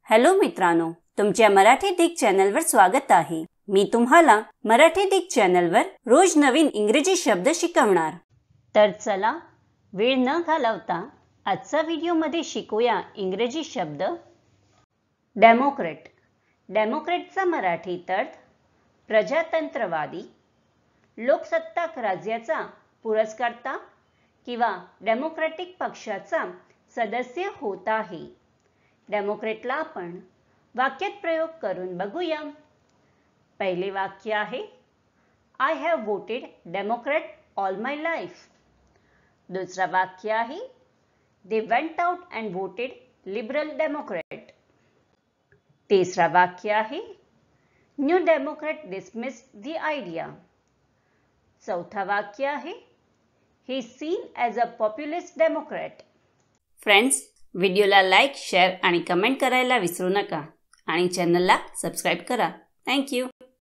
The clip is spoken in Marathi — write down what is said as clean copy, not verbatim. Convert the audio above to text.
हॅलो मित्रांनो, तुमच्या मराठी दिग चॅनलवर स्वागत आहे। मी तुम्हाला मराठी दिग चॅनलवर रोज नवीन इंग्रजी शब्द शिकवणार। तर चला वेळ न घालवता आजच्या व्हिडिओमध्ये शिकूया इंग्रजी शब्द। डेमोक्रेट। डेमोक्रेटचा मराठीत अर्थ प्रजातंत्रवादी, लोकसत्ताक राज्याचा पुरस्कर्ता किंवा डेमोक्रॅटिक पक्षाचा सदस्य होत आहे। डेमोक्रेटला आपण वाक्यात प्रयोग करून बघूया। पहिले वाक्य आहे I have voted Democrat all my life। दुसरा वाक्य आहे They went out and voted Liberal Democrat। तिसरा वाक्य आहे New Democrat dismissed the idea। चौथा वाक्य आहे He is seen as a populist Democrat। Friends, व्हिडिओला लाईक, शेअर आणि कमेंट करायला विसरू नका आणि चॅनलला सबस्क्राइब करा। Thank you.